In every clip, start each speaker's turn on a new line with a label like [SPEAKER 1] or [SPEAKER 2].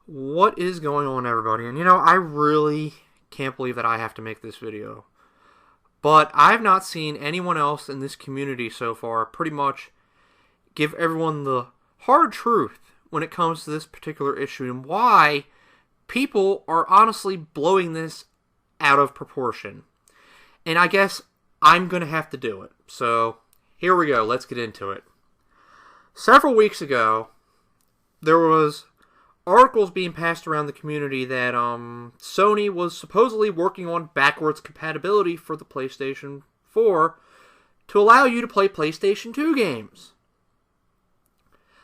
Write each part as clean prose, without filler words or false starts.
[SPEAKER 1] What is going on, everybody? And I really can't believe that I have to make this video. But I've not seen anyone else in this community so far pretty much give everyone the hard truth when it comes to this particular issue and why people are honestly blowing this out of proportion. And I guess I'm going to have to do it. So here we go. Let's get into it. Several weeks ago, there was articles being passed around the community that Sony was supposedly working on backwards compatibility for the PlayStation 4 to allow you to play PlayStation 2 games.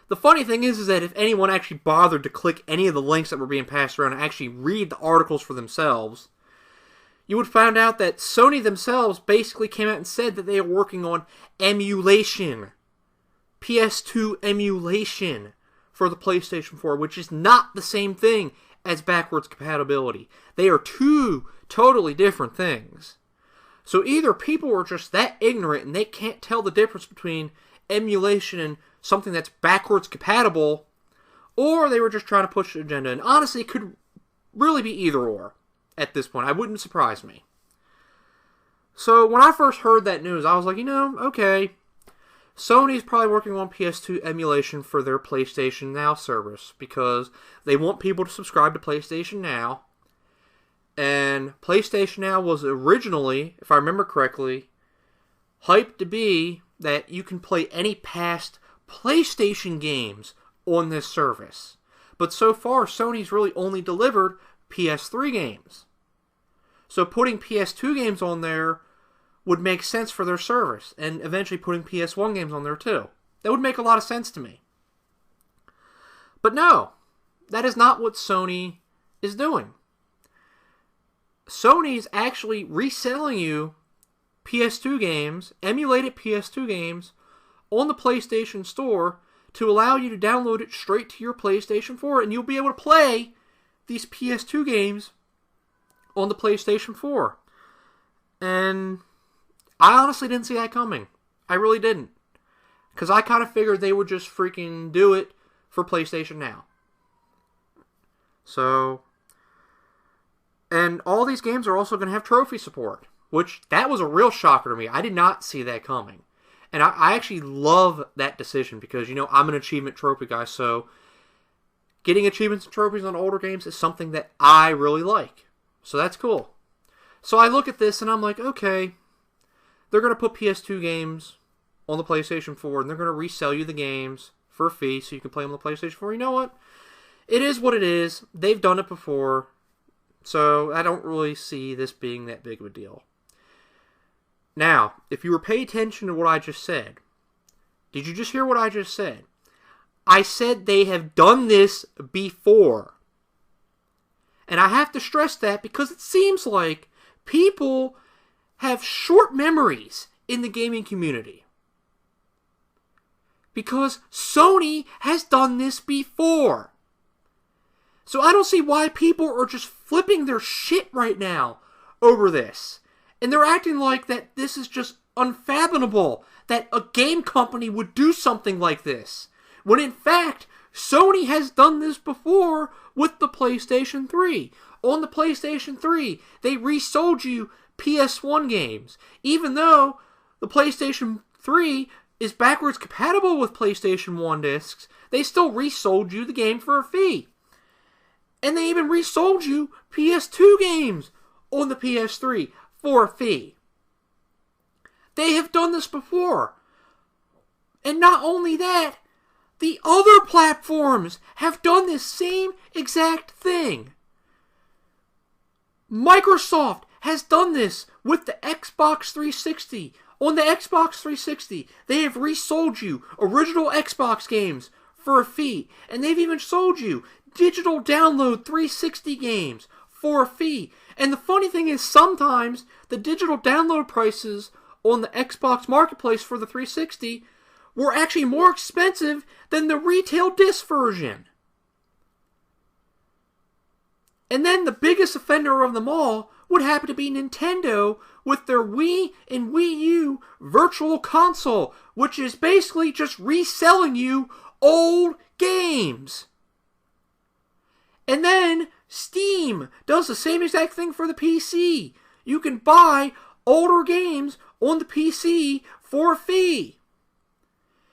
[SPEAKER 1] The funny thing is that if anyone actually bothered to click any of the links that were being passed around and actually read the articles for themselves, you would find out that Sony themselves basically came out and said that they are working on emulation. PS2 emulation for the PlayStation 4, which is not the same thing as backwards compatibility. They are two totally different things. So either people are just that ignorant and they can't tell the difference between emulation and something that's backwards compatible, or they were just trying to push the agenda. And honestly, it could really be either or at this point. It wouldn't surprise me. So when I first heard that news, I was like, okay, Sony's probably working on PS2 emulation for their PlayStation Now service because they want people to subscribe to PlayStation Now. And PlayStation Now was originally, if I remember correctly, hyped to be that you can play any past PlayStation games on this service. But so far, Sony's really only delivered PS3 games. So putting PS2 games on there would make sense for their service, and eventually putting PS1 games on there too. That would make a lot of sense to me. But no, that is not what Sony is doing. Sony is actually reselling you PS2 games, emulated PS2 games, on the PlayStation Store to allow you to download it straight to your PlayStation 4, and you'll be able to play these PS2 games on the PlayStation 4. And I honestly didn't see that coming. I really didn't. Because I kind of figured they would just freaking do it for PlayStation Now. So, and all these games are also going to have trophy support, which that was a real shocker to me. I did not see that coming. And I actually love that decision because, I'm an achievement trophy guy, so getting achievements and trophies on older games is something that I really like. So that's cool. So I look at this and I'm like, okay, they're going to put PS2 games on the PlayStation 4, and they're going to resell you the games for a fee so you can play them on the PlayStation 4. You know what? It is what it is. They've done it before, so I don't really see this being that big of a deal. Now, if you were paying attention to what I just said, did you just hear what I just said? I said they have done this before. And I have to stress that because it seems like people have short memories in the gaming community. Because Sony has done this before. So I don't see why people are just flipping their shit right now over this. And they're acting like that this is just unfathomable that a game company would do something like this. When in fact, Sony has done this before with the PlayStation 3. On the PlayStation 3, they resold you PS1 games. Even though the PlayStation 3 is backwards compatible with PlayStation 1 discs, they still resold you the game for a fee. And they even resold you PS2 games on the PS3 for a fee. They have done this before. And not only that, the other platforms have done this same exact thing. Microsoft has done this with the Xbox 360. On the Xbox 360, they have resold you original Xbox games for a fee. And they've even sold you digital download 360 games for a fee. And the funny thing is, sometimes the digital download prices on the Xbox Marketplace for the 360 were actually more expensive than the retail disc version. And then the biggest offender of them all would happen to be Nintendo with their Wii and Wii U Virtual Console, which is basically just reselling you old games. And then Steam does the same exact thing for the PC. You can buy older games on the PC for a fee.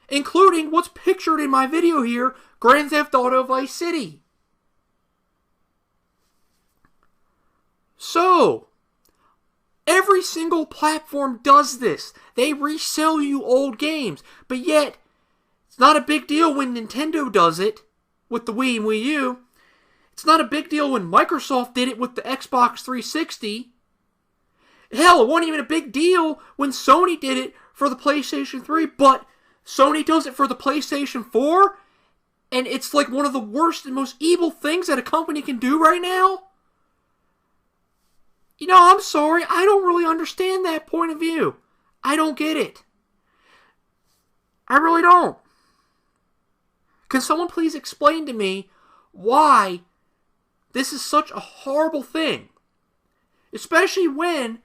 [SPEAKER 1] Including what's pictured in my video here, Grand Theft Auto Vice City. So, every single platform does this. They resell you old games. But yet, it's not a big deal when Nintendo does it with the Wii and Wii U. It's not a big deal when Microsoft did it with the Xbox 360. Hell, it wasn't even a big deal when Sony did it for the PlayStation 3. But Sony does it for the PlayStation 4. And it's like one of the worst and most evil things that a company can do right now. You know, I'm sorry, I don't really understand that point of view. I don't get it. I really don't. Can someone please explain to me why this is such a horrible thing? Especially when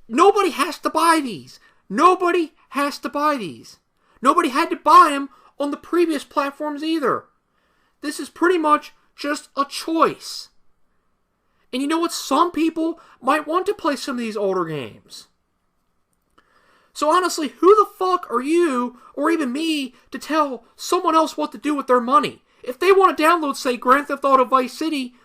[SPEAKER 1] nobody has to buy these. Nobody has to buy these. Nobody had to buy them on the previous platforms either. This is pretty much just a choice. And you know what? Some people might want to play some of these older games. So honestly, who the fuck are you, or even me, to tell someone else what to do with their money? If they want to download, say, Grand Theft Auto Vice City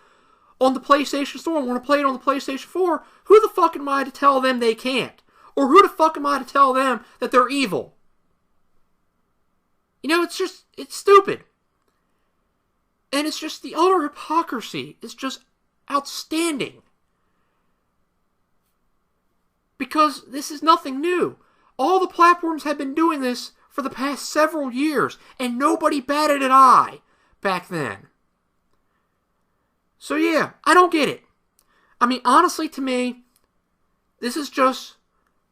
[SPEAKER 1] on the PlayStation Store and want to play it on the PlayStation 4, who the fuck am I to tell them they can't? Or who the fuck am I to tell them that they're evil? You know, it's stupid. And it's just the utter hypocrisy. It's just outstanding. Because this is nothing new. All the platforms have been doing this for the past several years, and nobody batted an eye back then. So yeah, I don't get it. I mean, honestly, to me, this is just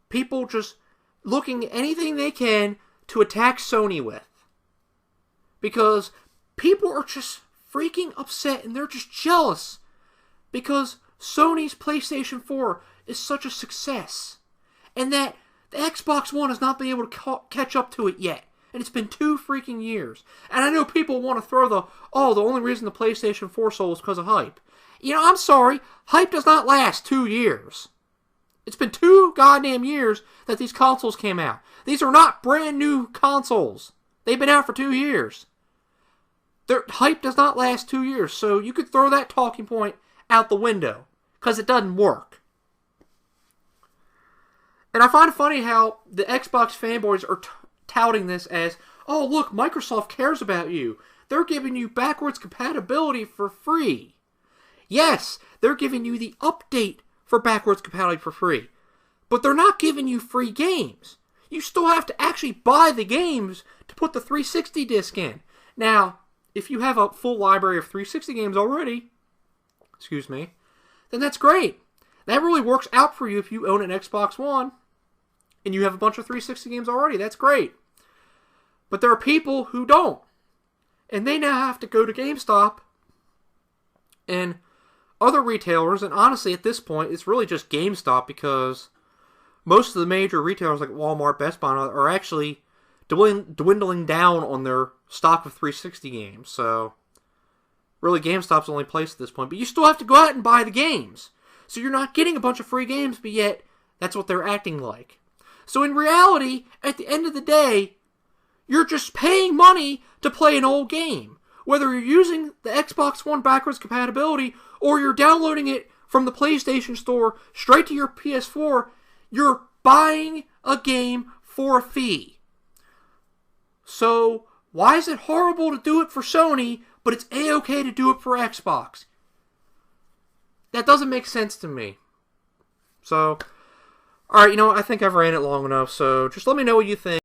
[SPEAKER 1] people just looking at anything they can to attack Sony with. Because people are just freaking upset, and they're just jealous because Sony's PlayStation 4 is such a success. And that the Xbox One has not been able to catch up to it yet. And it's been 2 freaking years. And I know people want to throw the only reason the PlayStation 4 sold is because of hype. You know, I'm sorry. Hype does not last 2 years. It's been 2 goddamn years that these consoles came out. These are not brand new consoles. They've been out for 2 years. Their hype does not last 2 years. So you could throw that talking point out the window, because it doesn't work. And I find it funny how the Xbox fanboys are touting this as, oh look, Microsoft cares about you. They're giving you backwards compatibility for free. Yes, they're giving you the update for backwards compatibility for free. But they're not giving you free games. You still have to actually buy the games to put the 360 disc in. Now, if you have a full library of 360 games already, then that's great. That really works out for you if you own an Xbox One and you have a bunch of 360 games already. That's great. But there are people who don't. And they now have to go to GameStop and other retailers. And honestly, at this point, it's really just GameStop, because most of the major retailers like Walmart, Best Buy, are actually dwindling down on their stock of 360 games. So really, GameStop's the only place at this point. But you still have to go out and buy the games. So you're not getting a bunch of free games, but yet that's what they're acting like. So in reality, at the end of the day, you're just paying money to play an old game. Whether you're using the Xbox One backwards compatibility or you're downloading it from the PlayStation Store straight to your PS4, you're buying a game for a fee. So why is it horrible to do it for Sony, but it's A-okay to do it for Xbox? That doesn't make sense to me. So, alright, I think I've ran it long enough, so just let me know what you think.